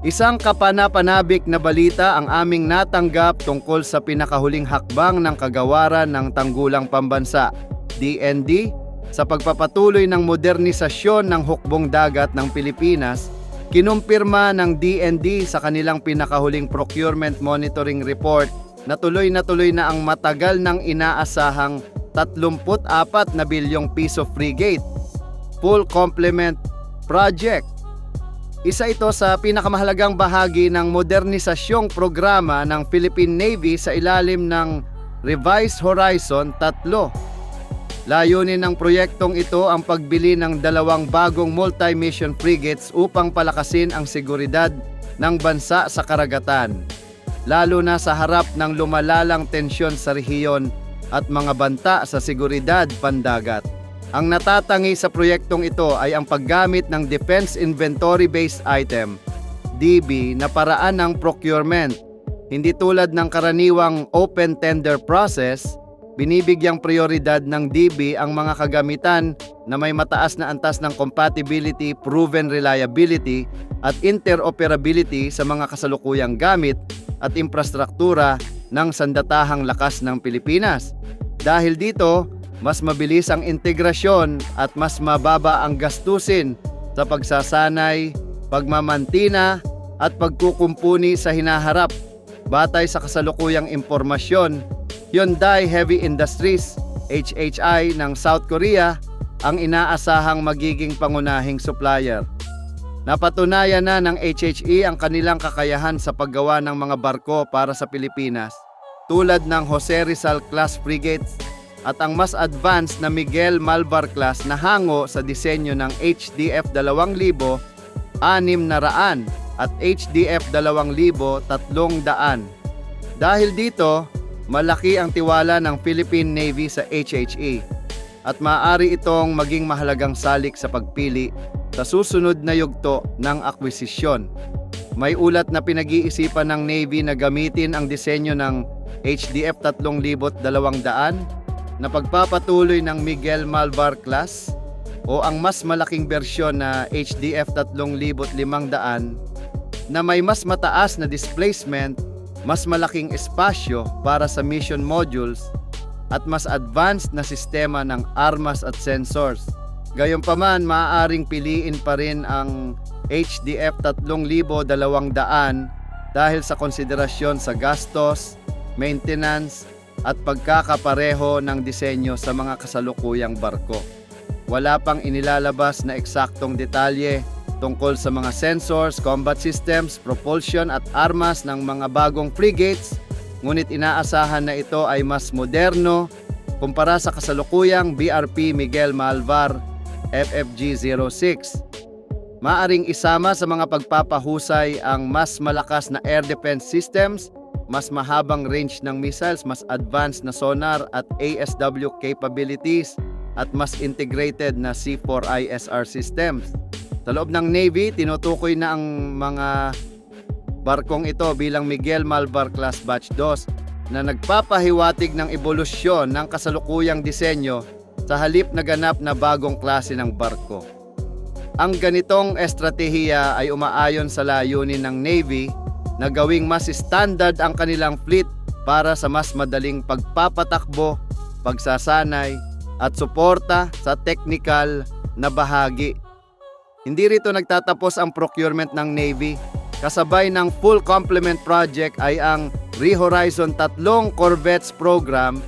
Isang kapanapanabik na balita ang aming natanggap tungkol sa pinakahuling hakbang ng kagawaran ng Tanggulang Pambansa, DND, sa pagpapatuloy ng modernisasyon ng hukbong dagat ng Pilipinas. Kinumpirma ng DND sa kanilang pinakahuling procurement monitoring report na tuloy na ang matagal nang inaasahang 34 na bilyong piso frigate full complement project. Isa ito sa pinakamahalagang bahagi ng modernisasyong programa ng Philippine Navy sa ilalim ng Revised Horizon 3. Layunin ng proyektong ito ang pagbili ng 2 bagong multi-mission frigates upang palakasin ang seguridad ng bansa sa karagatan, lalo na sa harap ng lumalalang tensyon sa rehiyon at mga banta sa seguridad pandagat. Ang natatangi sa proyektong ito ay ang paggamit ng Defense Inventory-Based Item, DB, na paraan ng procurement. Hindi tulad ng karaniwang open tender process, binibigyang prioridad ng DB ang mga kagamitan na may mataas na antas ng compatibility, proven reliability, at interoperability sa mga kasalukuyang gamit at infrastruktura ng sandatahang lakas ng Pilipinas. Dahil dito, mas mabilis ang integrasyon at mas mababa ang gastusin sa pagsasanay, pagmamantina at pagkukumpuni sa hinaharap. Batay sa kasalukuyang impormasyon, Hyundai Heavy Industries, HHI ng South Korea, ang inaasahang magiging pangunahing supplier. Napatunayan na ng HHI ang kanilang kakayahan sa paggawa ng mga barko para sa Pilipinas, tulad ng Jose Rizal class frigates at ang mas advanced na Miguel Malvar class na hango sa disenyo ng HDF 2000, 600 at HDF 2000, 300. Dahil dito, malaki ang tiwala ng Philippine Navy sa HHI at maaari itong maging mahalagang salik sa pagpili sa susunod na yugto ng akwisisyon. May ulat na pinag-iisipan ng Navy na gamitin ang disenyo ng HDF 3200 na pagpapatuloy ng Miguel Malvar class o ang mas malaking bersyon na HDF 3500 na may mas mataas na displacement, mas malaking espasyo para sa mission modules at mas advanced na sistema ng armas at sensors. Gayunpaman, maaaring piliin pa rin ang HDF 3200 dahil sa konsiderasyon sa gastos, maintenance, at pagkakapareho ng disenyo sa mga kasalukuyang barko. Wala pang inilalabas na eksaktong detalye tungkol sa mga sensors, combat systems, propulsion at armas ng mga bagong frigates, ngunit inaasahan na ito ay mas moderno kumpara sa kasalukuyang BRP Miguel Malvar FFG-06. Maaring isama sa mga pagpapahusay ang mas malakas na air defense systems, mas mahabang range ng missiles, mas advanced na sonar at ASW capabilities, at mas integrated na C4ISR systems. Sa loob ng Navy, tinutukoy na ang mga barkong ito bilang Miguel Malvar class Batch 2 na nagpapahiwatig ng ebolusyon ng kasalukuyang disenyo sa halip na ganap na bagong klase ng barko. Ang ganitong estratehiya ay umaayon sa layunin ng Navy na gawing mas standard ang kanilang fleet para sa mas madaling pagpapatakbo, pagsasanay, at suporta sa technical na bahagi. Hindi rito nagtatapos ang procurement ng Navy. Kasabay ng full complement project ay ang Re-Horizon 3 Corvettes program,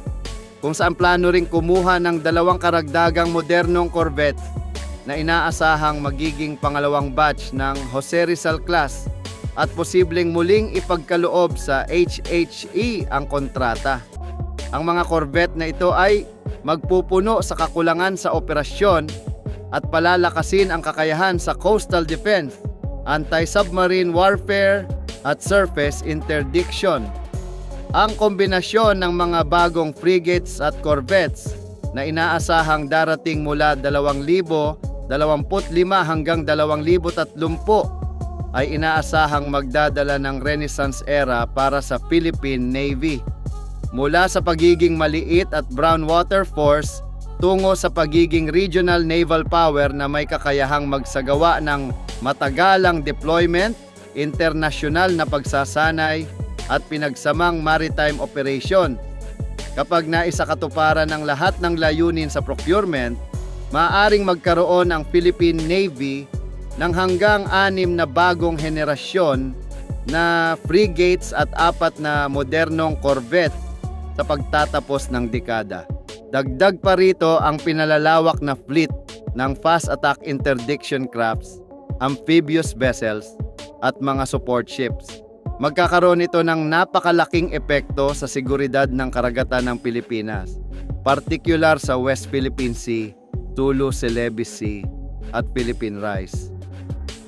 kung saan plano ring kumuha ng 2 karagdagang modernong corvettes na inaasahang magiging pangalawang batch ng Jose Rizal class at posibleng muling ipagkaloob sa HHE ang kontrata. Ang mga corvette na ito ay magpupuno sa kakulangan sa operasyon at palalakasin ang kakayahan sa coastal defense, anti-submarine warfare at surface interdiction. Ang kombinasyon ng mga bagong frigates at corvettes na inaasahang darating mula 2025 hanggang 2030 ay inaasahang magdadala ng Renaissance era para sa Philippine Navy. Mula sa pagiging maliit at brown water force tungo sa pagiging regional naval power na may kakayahang magsagawa ng matagalang deployment internasyonal na pagsasanay at pinagsamang maritime operation. Kapag naisakatuparan ng lahat ng layunin sa procurement, maaaring magkaroon ang Philippine Navy ng hanggang 6 na bagong henerasyon na frigates at 4 na modernong corvette sa pagtatapos ng dekada. Dagdag pa rito ang pinalalawak na fleet ng fast attack interdiction crafts, amphibious vessels at mga support ships. Magkakaroon ito ng napakalaking epekto sa seguridad ng karagatan ng Pilipinas, partikular sa West Philippine Sea, Sulu, Celebes Sea at Philippine Rise.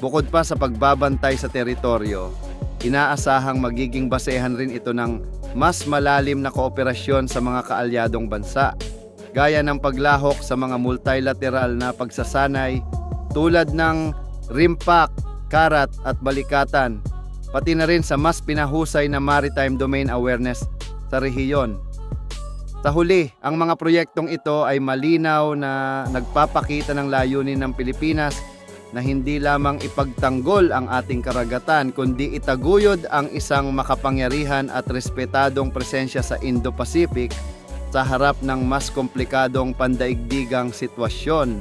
Bukod pa sa pagbabantay sa teritoryo, inaasahang magiging basehan rin ito ng mas malalim na kooperasyon sa mga kaalyadong bansa, gaya ng paglahok sa mga multilateral na pagsasanay tulad ng RIMPAC, Karat at Balikatan, pati na rin sa mas pinahusay na maritime domain awareness sa rehiyon. Sa huli, ang mga proyektong ito ay malinaw na nagpapakita ng layunin ng Pilipinas na hindi lamang ipagtanggol ang ating karagatan, kundi itaguyod ang isang makapangyarihan at respetadong presensya sa Indo-Pacific sa harap ng mas komplikadong pandaigdigang sitwasyon.